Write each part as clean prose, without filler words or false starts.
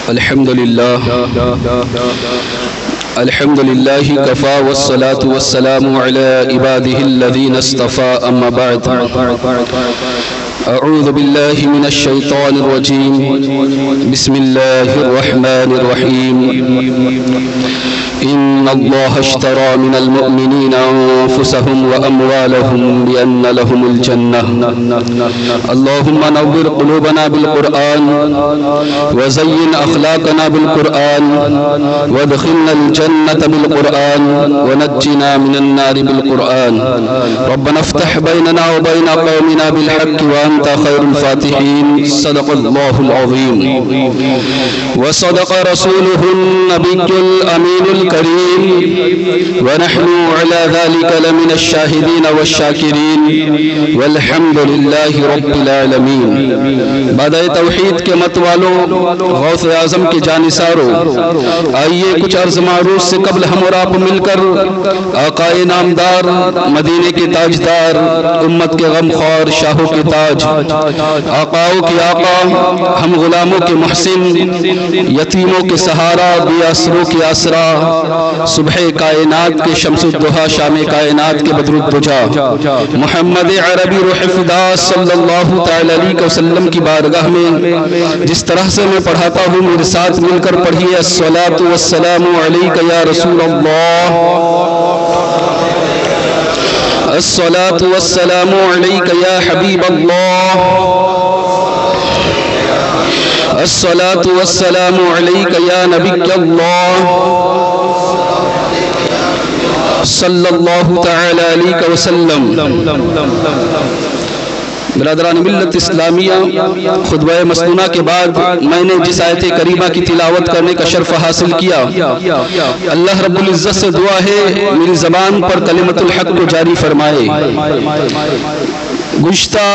الحمد لله كفى والصلاة والسلام على عباده الذين اصطفى أما بعد أعوذ بالله من الشيطان الرجيم بسم الله الرحمن الرحيم إن الله اشترى من المؤمنين أنفسهم وأموالهم بأن لهم الجنة اللهم نور قلوبنا بالقرآن وزين أخلاقنا بالقرآن وادخلنا الجنة بالقرآن ونجنا من النار بالقرآن ربنا افتح بيننا وبين قومنا بالحق وأنت خير الفاتحين صدق الله العظيم وصدق رسوله النبي الأمين الكريم ونحن على ذلك لمن الشاهدين والشاكرين والحمد لله رب العالمین۔ بعد توحید کے مت والوں، غوث اعظم کے جانثاروں، آئیے کچھ عرض معروف سے قبل ہم اور آپ مل کر آقا نامدار، مدینے کے تاجدار، امت کے غمخوار، شاہوں کے تاج، آقاؤں کے آقا، ہم غلاموں کے محسن، یتیموں کے سہارا، بے آسروں کے آسرا، صبح کائنات کے شمس الضحیٰ، شام کائنات کے بدر الدجا، محمد عربی روح فدا صلی اللہ تعالی علیہ وسلم کی بارگاہ میں جس طرح سے میں پڑھاتا ہوں میرے ساتھ مل کر پڑھیے۔ الصلاۃ والسلام علیک یا رسول اللہ، الصلاۃ والسلام علیک یا حبیب اللہ، الصلاۃ والسلام علیک یا نبی اللہ صلی اللہ تعالی علیہ وسلم۔ برادران ملت اسلامیہ، خطبہ مسنونہ کے بعد میں نے جس آیت کریمہ کی تلاوت کرنے کا شرف حاصل کیا، اللہ رب العزت سے دعا ہے میری زبان پر کلمت الحق کو جاری فرمائے۔ گزشتہ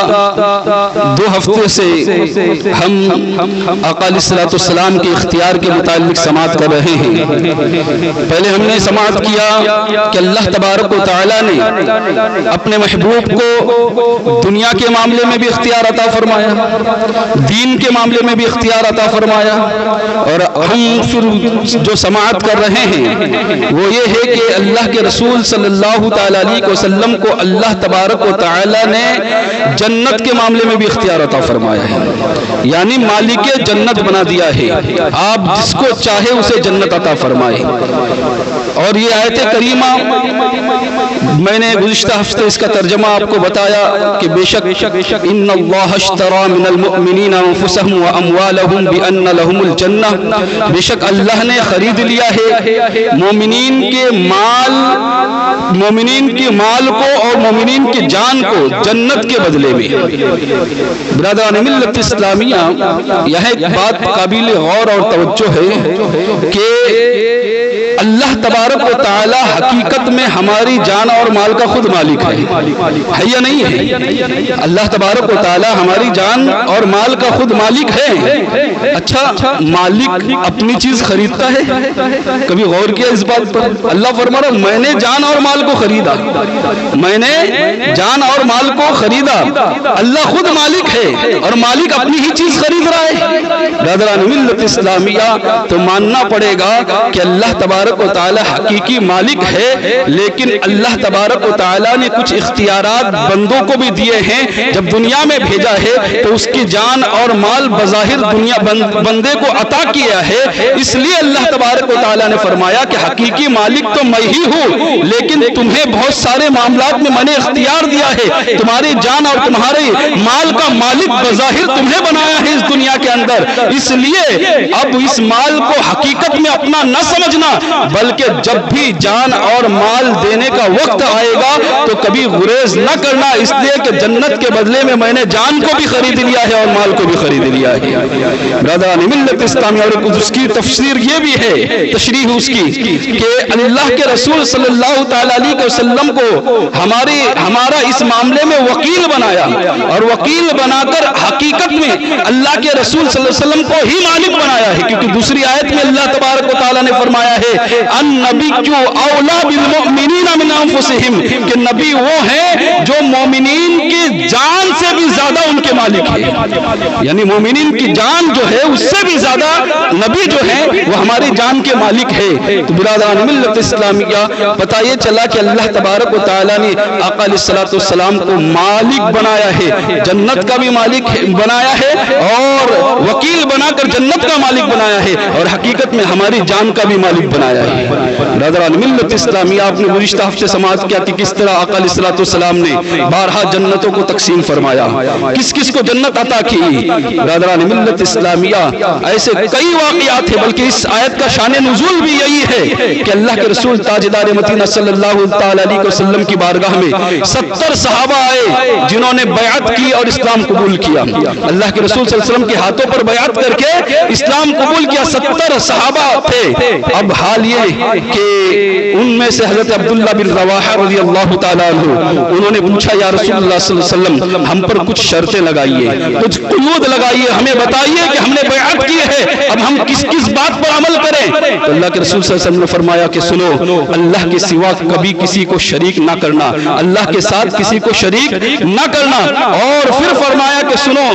2 ہفتے سے ہم آقا علیہ السلام کے اختیار کے متعلق سماعت کر رہے ہیں۔ پہلے ہم نے سماعت کیا کہ اللہ تبارک و تعالی نے اپنے محبوب کو دنیا کے معاملے میں بھی اختیار عطا فرمایا، دین کے معاملے میں بھی اختیار عطا فرمایا، اور ہم پھر جو سماعت کر رہے ہیں وہ یہ ہے کہ اللہ کے رسول صلی اللہ تعالی علیہ وسلم کو اللہ تبارک و تعالی نے جنت کے معاملے میں بھی اختیار عطا فرمایا ہے، یعنی مالک جنت بنا دیا ہے، آپ جس کو چاہے اسے جنت عطا فرمائے۔ اور یہ آیت کریمہ میں نے گزشتہ ہفتے اس کا ترجمہ آپ کو بتایا کہ بے شک ان اللہ اشترى من المؤمنین انفسهم واموالهم بان لهم الجنہ، بے شک اللہ نے خرید لیا ہے مومنین کے مال کو اور مومنین کی جان کو جنت کے بدلے میں۔ برادران ملت اسلامیہ، یہ ایک بات قابل غور اور توجہ ہے کہ اللہ تبارک و تعالی حقیقت میں ہماری جان اور مال کا خود مالک ہے یا نہیں ہے؟ اللہ تبارک و تعالی ہماری جان اور مال کا خود مالک ہے۔ اچھا، مالک اپنی چیز خریدتا ہے؟ کبھی غور کیا اس بات پر؟ اللہ فرما رہا میں نے جان اور مال کو خریدا، میں نے جان اور مال کو خریدا۔ اللہ خود مالک ہے اور مالک اپنی ہی چیز خرید رہا ہے۔ برادران ملت اسلامیہ، تو ماننا پڑے گا کہ اللہ تبارک و تعالی حقیقی مالک ہے، لیکن اللہ تبارک و تعالی نے کچھ اختیارات بندوں کو بھی دیے ہیں۔ جب دنیا میں بھیجا ہے تو اس کی جان اور مال بظاہر دنیا بندے کو عطا کیا ہے، اس لیے اللہ تبارک و تعالی نے فرمایا کہ حقیقی مالک تو میں ہی ہوں، لیکن تمہیں بہت سارے معاملات میں میں نے اختیار دیا ہے، تمہاری جان اور تمہارے مال کا مالک بظاہر تمہیں بنایا ہے اس دنیا کے اندر۔ اس لیے اب اس مال کو حقیقت میں اپنا نہ سمجھنا، بلکہ جب بھی جان اور مال دینے کا وقت آئے گا تو کبھی گریز نہ کرنا، اس لیے کہ جنت کے بدلے میں نے جان کو بھی خرید لیا ہے اور مال کو بھی خرید لیا ہے۔ برادران ملت اسلامی، اور اس کی تفسیر یہ بھی ہے، تشریح اس کی، کہ اللہ کے رسول صلی اللہ تعالی علیہ وسلم کو ہمارا اس معاملے میں وکیل بنایا، اور وکیل بنا کر حقیقت میں اللہ کے رسول صلی اللہ علیہ وسلم کو ہی مالک بنایا ہے، کیونکہ دوسری آیت میں اللہ تبارک و تعالی نے فرمایا ہے النبی اولا بالمؤمنین من انفسہم، کہ نبی وہ ہیں جو مومنین کی جان سے بھی زیادہ ان کے مالک ہے، یعنی مومنین کی جان جو ہے اس سے بھی زیادہ نبی جو ہے وہ ہماری جان کے مالک ہے۔ تو برادران ملت اسلامیہ پتہ یہ چلا کہ اللہ تبارک و تعالیٰ نے آقا علیہ السلام کو مالک بنایا ہے، جنت کا بھی مالک بنایا ہے اور وکیل بنا کر جنت کا مالک بنایا ہے، اور حقیقت میں ہماری جان کا بھی مالک بنایا ہے۔ برادران ملت اسلامیہ آپ نے گزشتہ ہفتے سماعت کیا کہ کس طرح آقا علیہ السلام نے بارہا جنتوں کو تقسیم فرمایا، کس کس کو جنت عطا کی۔ برادران ملت اسلامیہ ایسے کئی واقعات ہیں، بلکہ اس آیت کا شان نزول بھی یہی ہے کہ اللہ کے رسول تاجدار مدینہ صلی اللہ علیہ وسلم کی بارگاہ میں 70 صحابہ آئے جنہوں نے بیعت کی اور اسلام قبول کیا۔ اللہ کے رسول صلی اللہ علیہ وسلم کے ہاتھوں پر بیعت کر کے اسلام قبول کیا 70 صحابہ تھے۔ اب حال یہ کہ ان میں سے حضرت عبداللہ بن رواحہ رضی اللہ تعالیٰ عنہ انہوں نے پوچھا یا رسول اللہ صلی اللہ علیہ وسلم ہم پر کچھ شرطیں لگائیے، کچھ قیود لگائیے، ہمیں بتائیے کہ ہم نے بیعت کی ہے اب ہم کس کس بات پر عمل کریں۔ تو اللہ کے رسول صلی اللہ علیہ وسلم نے فرمایا کہ سنو، اللہ کے سوا کبھی کسی کو شریک نہ کرنا، اللہ کے ساتھ کسی کو شریک نہ کرنا، اور پھر فرمایا کہ سنو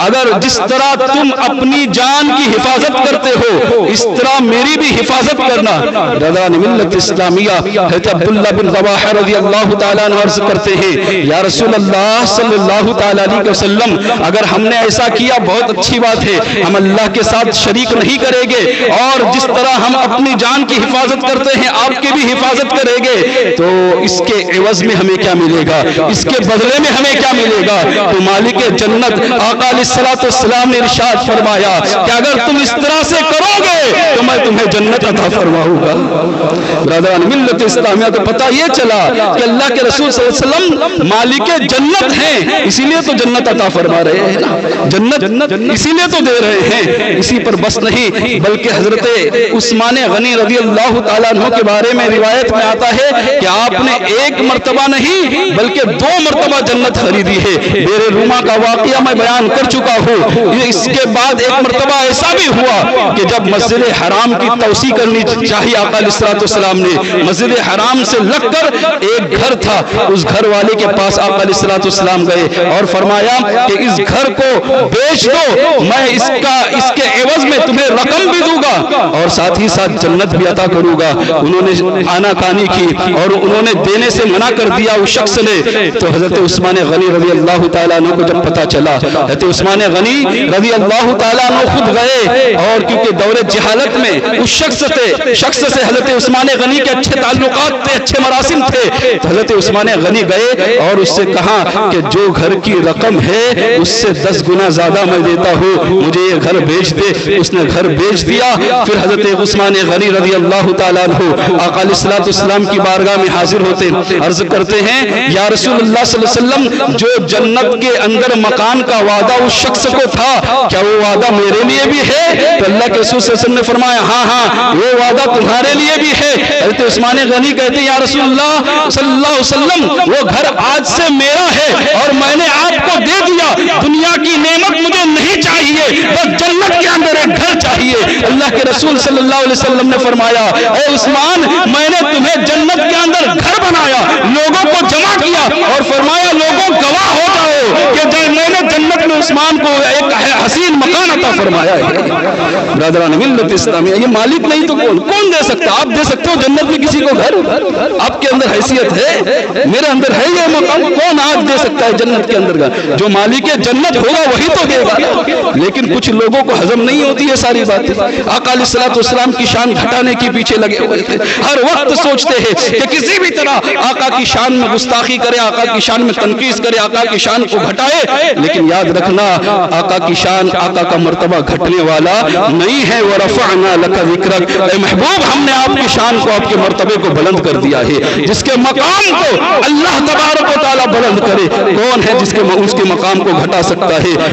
اگر جس طرح تم اپنی جان کی حفاظت کرتے ہو اس طرح میری بھی حفاظت کرنا۔ برادران ملت اسلامیہ حضرت عبداللہ بن رواحہ رضی اللہ تعالیٰ عنہ عرض کرتے ہیں یا رسول اللہ صلی اللہ تعالیٰ علیہ وسلم اگر ہم نے ایسا کیا بہت اچھی بات ہے، ہم اللہ کے ساتھ شریک نہیں کریں گے، اور جس طرح ہم اپنی جان کی حفاظت کرتے ہیں آپ کی بھی حفاظت کریں گے، تو اس کے عوض میں ہمیں کیا ملے گا، اس کے بدلے میں ہمیں کیا ملے گا؟ تو مالک جنت آقا علیہ السلام نے ارشاد فرمایا کہ اگر تم اس طرح سے کرو گے تو میں تمہیں جنت عطا فرماؤں گا۔ برادران ملت اسلامیہ تو پتہ یہ چلا کہ اللہ کے رسول صلی اللہ علیہ وسلم مالک جنت ہیں، اسی لیے تو جنت عطا فرما رہے ہیں، جنت اسی لیے تو دے رہے ہیں۔ اسی پر بس نہیں بلکہ حضرت عثمان غنی رضی اللہ تعالیٰ عنہ کے بارے میں روایت میں آتا ہے کہ آپ نے ایک مرتبہ نہیں بلکہ 2 مرتبہ جنت خریدی ہے۔ بیر روما کا واقعہ میں بیان کر چکا ہوں۔ اس کے بعد ایک مرتبہ ایسا بھی ہوا کہ جب مسجد حرام کی توسیع کرنی چاہیے آقا علیہ السلام نے، مسجد حرام سے لگ کر ایک گھر تھا، اس گھر والے کے پاس آقا علیہ السلام گئے اور فرمایا کہ اس گھر کو بیچ دو، میں اس کے عوض میں تمہیں رقم بھی دوں گا اور ساتھ ہی ساتھ جنت بھی عطا کروں گا۔ انہوں نے آناکانی کی اور انہوں نے دینے سے منع کر دیا اس شخص نے۔ تو حضرت عثمان غنی رضی اللہ تعالیٰ عنہ کو جب پتا چلا، حضرت عثمان غنی رضی اللہ تعالیٰ عنہ خود گئے، اور کیونکہ دور جہالت میں اس شخص سے حضرت عثمان غنی کے اچھے تعلقات تھے، اچھے مراسم تھے، تو حضرت عثمان غنی گئے اور اس سے کہا کہ جو گھر کی رقم ہے اس سے 10 گنا زیادہ میں دیتا ہوں، مجھے یہ گھر بیچ دے۔ اس نے گھر بیچ دیا۔ پھر حضرت عثمان غنی رضی اللہ تعالیٰ عنہ آقا علیہ السلام کی بارگاہ میں حاضر ہوتے عرض کرتے ہیں یا رسول اللہ صلی اللہ علیہ وسلم جو جنت کے اندر مکان کا وعدہ اس شخص کو تھا کیا وہ وعدہ میرے لیے بھی ہے؟ تو اللہ کے رسول صلی اللہ علیہ وسلم نے فرمایا ہاں وہ وعدہ تمہارے لیے بھی ہے۔ حضرت عثمان غنی کہتے ہیں یا رسول اللہ صلی اللہ علیہ وسلم وہ گھر آج سے میرا ہے اور میں نے آپ کو دے دیا، دنیا کی نعمت مجھے نہیں چاہیے، بس جنت کے اندر ایک گھر چاہیے۔ اللہ کے رسول صلی اللہ علیہ وسلم نے فرمایا اے عثمان میں نے تمہیں جنت کے اندر گھر بنایا، لوگوں کو جمع کیا اور فرمایا لوگوں گواہ ہو جاؤ کہ میں نے جنت میں عثمان کو ایک حسین مکان عطا فرمایا ہے۔ برادران ملت اسلامیہ یہ مالک نہیں تو کون دے سکتا؟ آپ دے سکتے ہو جنت میں کسی کو گھر؟ آپ کے اندر حیثیت ہے، میرے اندر ہے یہ مقام، کون آج دے سکتا ہے جنت کے اندر گھر؟ جو مالک جنت ہوگا وہی تو دے گا۔ لیکن کچھ لوگوں کو ہضم نہیں ہوتی ہے ساری باتیں۔ آقا علیہ السلام کی شان گھٹانے کے پیچھے لگے ہوئے تھے، ہر وقت سوچتے ہیں کہ کسی بھی طرح آقا کی شان میں گستاخی کرے، آقا کی شان میں تنقیص کرے، آقا کی شان کو گھٹائے۔ لیکن یاد رکھنا آقا کی شان، آقا کا مرتبہ گھٹنے والا نہیں ہے۔ وَرَفَعْنَا لَكَ ذِكْرَكَ، اے محبوب ہم نے آپ کی شان کو، آپ کے مرتبے کو بلند کر دیا ہے۔ جس کے مقام کو اللہ تبارک و تعالیٰ بلند کرے، کون ہے جس کے مقام کو گھٹا سکتا ہے؟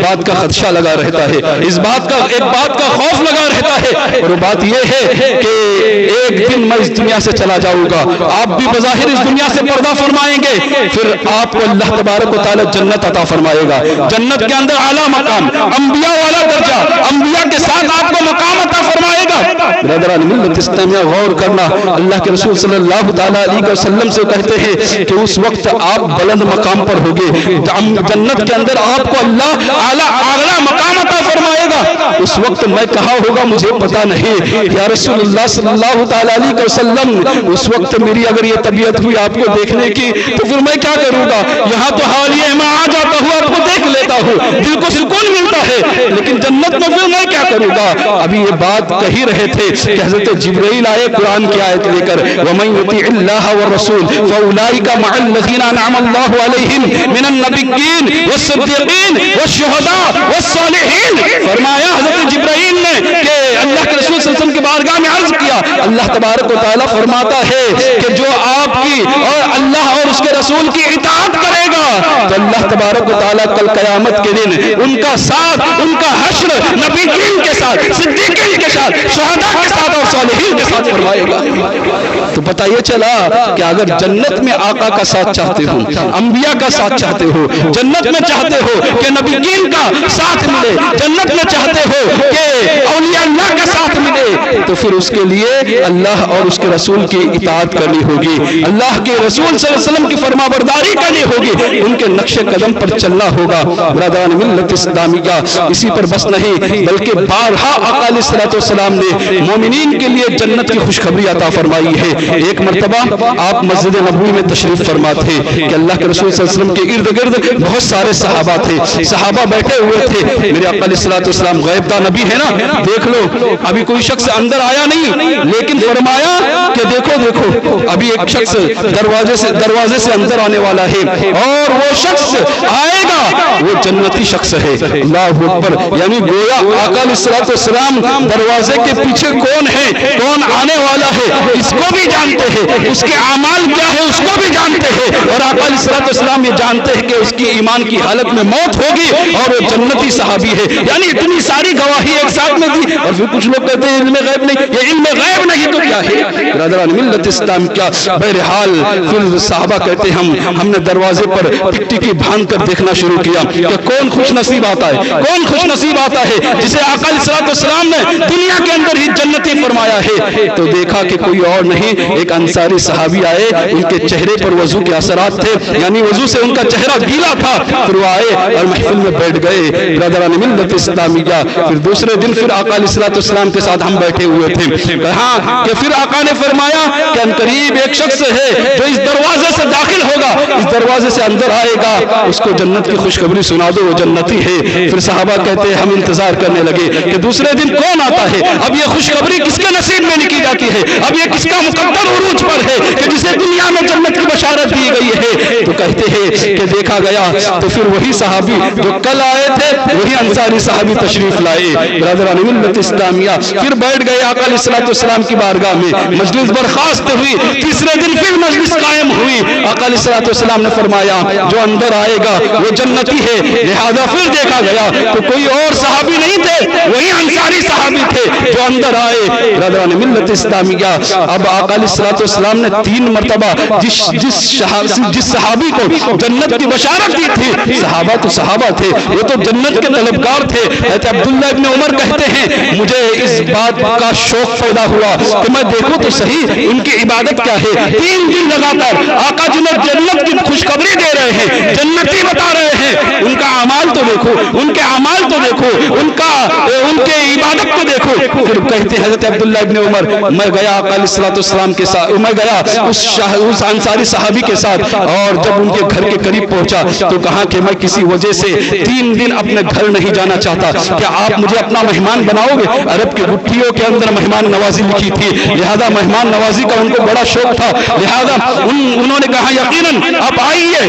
بات کا خدشہ لگا رہتا ہے، ایک بات کا خوف لگا رہتا ہے، اور وہ بات یہ ہے کہ ایک دن میں اس دنیا سے چلا جاؤں گا، آپ بھی بظاہر اس دنیا سے پردہ فرمائیں گے، پھر آپ کو اللہ تبارک و تعالی جنت عطا فرمائے گا، جنت کے اندر اعلیٰ مقام، انبیاء والا درجہ، انبیاء کے ساتھ آپ کو مقام عطا فرمائے گا۔ برادران ملت اسلامیہ غور کرنا، اللہ کے رسول صلی اللہ تعالی علیہ وسلم سے کہتے ہیں کہ اس وقت آپ بلند مقام پر ہوگے، جنت کے اندر آپ کو اللہ اعلیٰ مقام عطا فرمائے گا۔ اس وقت میں کہاں ہوگا مجھے پتا نہیں، یا رسول اللہ صلی اللہ تعالی علیہ وسلم اس وقت میری اگر یہ طبیعت ہوئی آپ کو دیکھنے کی تو پھر میں کیا کروں گا؟ یہاں تو حال یہ میں آ جاتا ہوں، آپ کو دیکھ لیتا ہوں، دل کو سکون ملتا ہے، لیکن جنت میں پھر میں کیا کروں گا؟ ابھی یہ بات کہی رہے تھے کہ حضرت جبرائیل آئے قرآن کی آیت لے کر، وَمَن يُطِعِ اللَّهَ وَالرَّسُولَ فَأُولَٰئِكَ مَعَ الَّذِينَ أَنْعَمَ اللَّهُ عَلَيْهِمْ مِنَ النَّبِيِّينَ وَالصِّدِّيقِينَ وَالشُّهَدَاءِ وَالصَّالِحِينَ۔ فرمایا حضرت جبرائیل نے کہ اللہ کے رسول صلی اللہ علیہ وسلم کی بارگاہ میں عرض کیا، اللہ تبارک و تعالیٰ فرماتا ہے کہ جو آپ کی اور اللہ اور اس کے رسول کی اطاعت کرے گا تو اللہ تبارک و تعالیٰ کل قیامت کے دن ان کا ساتھ، ان کا حشر نبیین کے ساتھ، صدیقین کے ساتھ، شہداء کے ساتھ اور صالحین کے ساتھ فرمائے گا۔ تو پتہ یہ چلا کہ اگر جنت میں آقا کا ساتھ چاہتے ہو، انبیاء کا ساتھ چاہتے ہو، جنت میں چاہتے ہو کہ نبیین کا ساتھ ملے، جنت میں چاہتے ہو کہ اولیاء اللہ کا ساتھ ملے، تو پھر اس کے لیے اللہ اور اس کے رسول کی اطاعت کرنی ہوگی، اللہ کے رسول صلی اللہ علیہ وسلم کی فرما برداری کرنی ہوگی، ان کے نقش قدم پر چلنا ہوگا۔ برادران ملت اسلامیہ اسی پر بس نہیں بلکہ بارہا آقا علیہ الصلوۃ والسلام نے مومنین کے لیے جنت کی خوشخبری عطا فرمائی ہے۔ ایک مرتبہ آپ مسجد نبوی میں تشریف فرما تھے کہ اللہ کے رسول صلی اللہ علیہ وسلم کے ارد گرد بہت سارے صحابہ تھے، صحابہ بیٹھے ہوئے تھے، میرے آقا علیہ الصلوۃ والسلام غیب داں نبی ہے نا، دیکھ لو ابھی کوئی شخص اندر آیا نہیں، لیکن فرمایا کہ دیکھو ابھی ایک شخص دروازے سے اندر آنے والا ہے، اور وہ شخص آئے گا وہ جنتی شخص ہے۔ اللہ اکبر، یعنی گویا آقا علیہ الصلوۃ والسلام دروازے کے پیچھے کون ہے، کون آنے والا ہے اس کو بھی جانتے ہیں، اس کے اعمال کیا ہے اس کو بھی جانتے ہیں، اور آقا علیہ الصلوۃ والسلام یہ جانتے ہیں کہ اس کی ایمان کی حالت میں موت ہوگی اور وہ جنتی صحابی ہے۔ یعنی اتنی ساری گواہی ایک ساتھ میں دی، اور پھر کچھ لوگ کہتے ہیں علم غیب نہیں، یہ علم غیب نہیں تو کیا ہے؟ برادران ملت اسلام کیا بہرحال پھر صحابہ کہتے ہیں ہم نے دروازے پر ٹکٹکی باندھ کر دیکھنا شروع کیا کہ کون خوش نصیب آتا ہے، کون خوش نصیب آتا ہے جسے آقا علیہ الصلوۃ والسلام نے دنیا کے اندر ہی جنتی فرمایا ہے۔ تو دیکھا کہ کوئی اور نہیں، ایک انصاری صحابی آئے، ان کے چہرے پر وضو کے اثرات تھے، یعنی وضو سے ان کا چہرہ گیلا تھا، پھر وہ آئے اور محفل میں بیٹھ گئے۔ برادران ملت اسلامیہ پھر دوسرے دن پھر آقا علیہ الصلوۃ والسلام کے ساتھ ہم بیٹھے ہوئے تھے، کہا کہ پھر آقا نے فرمایا کہ ان قریب ایک شخص ہے جو اس دروازے سے داخل ہوگا، اس دروازے سے اندر آئے گا، اس کو جنت کی خوشخبری سنا دو، وہ جنتی ہے۔ پھر صحابہ کہتے ہیں ہم انتظار کرنے لگے کہ دوسرے دن کون آتا ہے، اب یہ خوشخبری کس کے نصیب میں لکھی جاتی ہے، اب یہ کس کا مقدر عروج پر ہے کہ جسے دنیا میں جنت کی بشارت دی گئی ہے۔ تو کہتے ہیں کہ دیکھا گیا تو پھر وہی صحابی جو کل آئے تھے وہی انصاری صحابی تشریف لائے۔ برادران ملت اسلامیہ پھر بیٹھ گئے آقا علیہ الصلوۃ والسلام کی بارگاہ میں، مجلس برخاست ہوئی، تیسرے دن پھر مجلس قائم ہوئی۔ آقا علیہ الصلوۃ والسلام نے فرمایا جو اندر آئے گا وہ جنتی ہے، لہذا پھر دیکھا گیا تو کوئی اور صحابی نہیں تھے، وہی انصاری صحابی تھے جو اندر آئے۔ برادران ملت اسلامیہ اب آقا علیہ الصلوۃ والسلام نے 3 مرتبہ جس صحابی کو جنت کی بشارت دی تھی، صحابہ تو صحابہ تھے، وہ تو جنت کے طلبگار تھے۔ حضرت عبداللہ ابن عمر کہتے ہیں مجھے اس بات کا شوق پیدا ہوا کہ میں دیکھوں تو صحیح ان کی عبادت کیا ہے۔ 3 دن لگاتار آقا جنہیں جنت کی خوشخبری دے رہے ہیں، جنتی بتا رہے ہیں، ان کا اعمال تو دیکھو، ان کے اعمال تو دیکھو، ان کے عبادت کو دیکھو۔ پھر کہتے حضرت عبداللہ ابن عمر میں گیا آقا علیہ الصلوۃ والسلام کے ساتھ، میں گیا اس انصاری صحابی کے ساتھ، اور جب ان کے گھر کے قریب پہنچا تو کہا کہ میں کسی وجہ سے 3 دن اپنے گھر نہیں جانا چاہتا، کیا آپ مجھے اپنا مہمان بناؤ گے؟ عرب کے گٹھیوں کے اندر مہمان نوازی لکھی تھی، لہذا مہمان نوازی کا ان کو بڑا شوق تھا، لہذا انہوں نے کہا یقیناً آپ آئیے،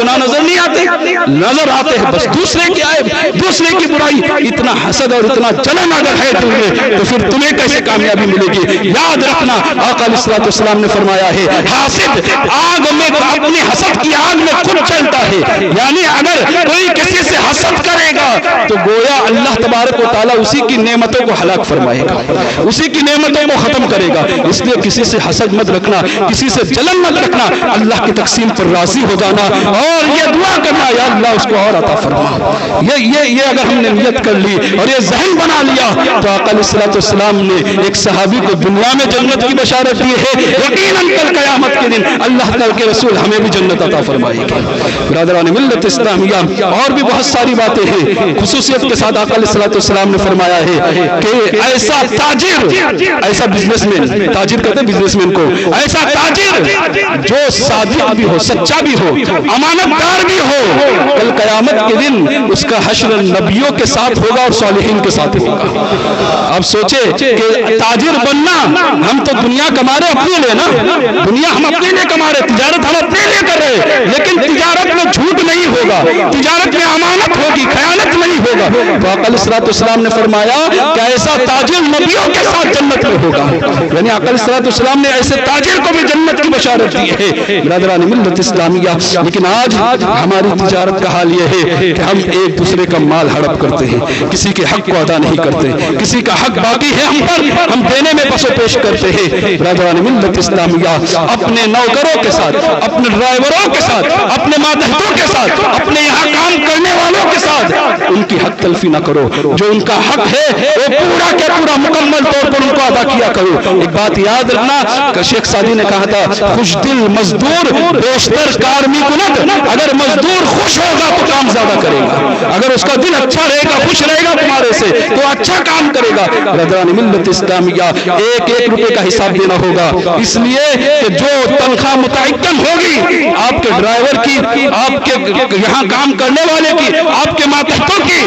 گناہ نظر نہیں آتے، نظر آتے ہیں بس دوسرے کی عیب، دوسرے کی برائی۔ اتنا حسد اور اتنا جلن اگر ہے تمہیں تو پھر تمہیں کیسے کامیابی ملے گی؟ یاد رکھنا آقا علیہ الصلوۃ والسلام نے فرمایا ہے حاسد آگ میں اپنی حسد کی آگ میں خود چلتا ہے، یعنی اگر کوئی کسی سے حسد کرے گا تو گویا اللہ تبارک و تعالیٰ اسی کی نعمتوں کو ہلاک فرمائے گا، اسی کی نعمتوں کو ختم کرے گا۔ اس لیے کسی سے حسد مت رکھنا، کسی سے جلن مت رکھنا، اللہ کی تقسیم پر راضی ہو جانا اور یہ دعا کرنا یا اللہ اس کو اور عطا فرما۔ یہ اگر ہم نے نیت کر لی اور یہ ذہن بنا لیا تو آقا علیہ الصلوۃ والسلام نے ایک صحابی کو دنیا میں جنت کی بشارت دی ہے، یقیناً کل قیامت کے دن اللہ تعالیٰ کے رسول ہمیں بھی جنت عطا فرمائے گا۔ برادران ملت اسلامیہ اور بھی بہت ساری باتیں ہیں، خصوصیت کے ساتھ آقا علیہ الصلوۃ والسلام نے فرمایا ہے کہ ایسا تاجر، ایسا بزنس مین، تاجر کہتے ہیں بزنس مین کو، ایسا تاجر جو صادق بھی ہو، سچا بھی ہو، امانت دار بھی ہو، کل قیامت کے دن اس کا حشر نبیوں کے ساتھ ہوگا اور صالحین کے ساتھ ہوگا۔ اب سوچے کہ تاجر بننا، ہم تو دنیا کما رہے اپنے لیے نا، دنیا ہم اپنے لیے کما رہے، تجارت ہم اپنے لیے کر رہے، لیکن تجارت میں جھوٹ نہیں ہوگا، تجارت میں امانت ہوگی، خیانت نہیں ہوگا۔ تو آقا علیہ الصلوۃ والسلام نے فرمایا کہ ایسا تاجر نبیوں کے ساتھ جنت میں ہوگا، یعنی آقا علیہ الصلوۃ والسلام نے ایسے تاجر کو بھی جنت کی بشارت دی ہے۔ برادران ملت اسلامیہ، لیکن آج ہماری تجارت کا حال یہ ہے کہ ہم ایک دوسرے کا مال ہڑپ کرتے ہیں، کسی کے حق کو ادا نہیں کرتے، کسی کا حق باقی ہے ہم پر، ہم دینے میں پس و پیش کرتے ہیں۔ برادران ملت اسلامیہ، اپنے نوکروں کے ساتھ، اپنے ڈرائیوروں کے ساتھ، اپنے ماتحتوں کے ساتھ، اپنے یہاں کام کرنے والوں کے ساتھ ان کی حق تلفی نہ کرو، جو ان کا حق ہے وہ پورا کے پورا مکمل طور پر ان کو ادا کیا کرو۔ ایک بات یاد رکھنا کہ شیخ سعدی نے کہا تھا خوش دل مزدور بیشتر کارمی کند، اگر مزدور خوش ہوگا تو کام زیادہ کرے گا، اگر اس کا دل اچھا رہے گا، خوش رہے گا تمہارے سے تو اچھا کام کرے گا۔ برادران ملت اسلامیہ، ایک ایک روپے کا حساب دینا ہوگا، اس لیے کہ جو تنخواہ متعین ہوگی آپ کے ڈرائیور کی، آپ کے یہاں کام کرنے والے کی، آپ کے ماتحتوں کی،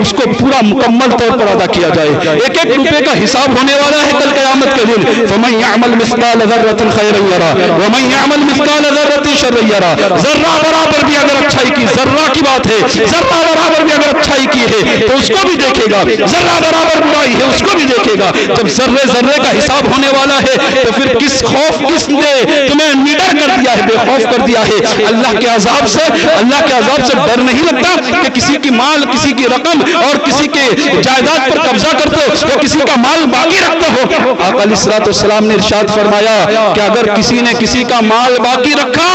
اس کو پورا مکمل طور پر ادا کیا جائے۔ ایک ایک روپے کا حساب ہونے والا ہے کل قیامت کے دن۔ فَمَن يَعْمَلْ مِثْقَالَ ذَرَّةٍ خَيْرًا يَرَهُ وَمَن يَعْمَلْ مِثْقَالَ ذَرَّةٍ شَرًّا يَرَهُ۔ ذرہ برابر بھی اگر اچھائی کی، ذرہ کی بات ہے، ذرہ برابر بھی اگر اچھائی کی ہے تو اس کو بھی دیکھے گا، ذرہ برابر برائی ہے اس کو بھی دیکھے گا۔ جب ذرے ذرے کا حساب ہونے والا ہے تو پھر کس نے تمہیں نڈر کر دیا ہے، بے خوف کر دیا ہے اللہ کے عذاب سے؟ اللہ کے عذاب سے ڈر نہیں لگتا کہ کسی کی مال، کسی کی رقم اور کسی کے جائیداد پر قبضہ کرتے ہو تو کسی کا مال باقی رکھتے ہو؟ آقا علیہ الصلوۃ والسلام نے ارشاد فرمایا کہ اگر کسی نے کسی کا مال باقی رکھا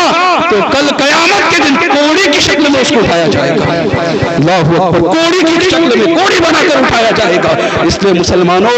تو کل قیامت کے دن کوڑی کی شکل میں اس کو اٹھایا جائے گا۔ اللہ اکبر، کوڑی کی شکل میں، کوڑی بنا کر اٹھایا جائے گا۔ اس لیے مسلمانوں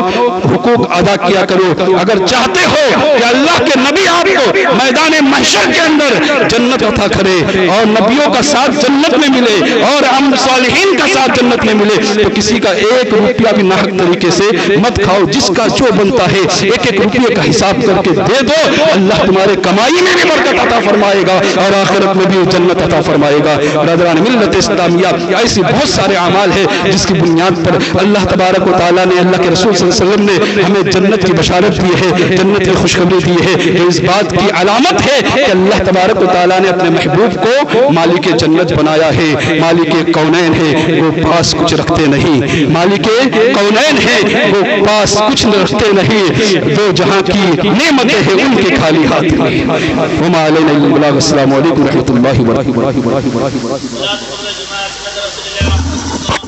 حقوق ادا کیا کرو۔ اگر چاہتے ہو کہ اللہ کے نبی آپ کو میدان محشر کے اندر جنت عطا کرے اور نبیوں کا ساتھ جنت میں ملے اور ہم صالحین کا ساتھ جنت میں ملے تو کسی کا ایک روپیہ بھی ناحق طریقے سے مت کھاؤ، جس کا جو بنتا ہے ایک ایک روپیے کا حساب کر کے دے دو، اللہ تمہارے کمائی میں بھی برکت عطا فرمائے گا اور آخرت میں بھی جنت عطا فرمائے گا۔ برادران ملت اسلامیہ، ایسی بہت سارے اعمال ہیں جس کی بنیاد پر اللہ تبارک و تعالیٰ نے، اللہ کے رسول صلی اللہ علیہ وسلم نے ہمیں جنت کی بشارت دی ہے، جنت کی خوشخبری دی ہے۔ یہ اس بات کی علامت ہے کہ اللہ تبارک و تعالیٰ نے اپنے محبوب کو مالک جنت بنایا ہے۔ مالک کونین ہے، وہ پاس کچھ رکھتے نہیں، مالک کونین ہے، وہ پاس کچھ رکھتے نہیں، وہ جہاں کی نعمتیں ہیں ان کے خالی ہاتھ میں۔ وما علینا الا البلاغ۔ السلام علیکم ورحمۃ اللہ وبرکاتہ۔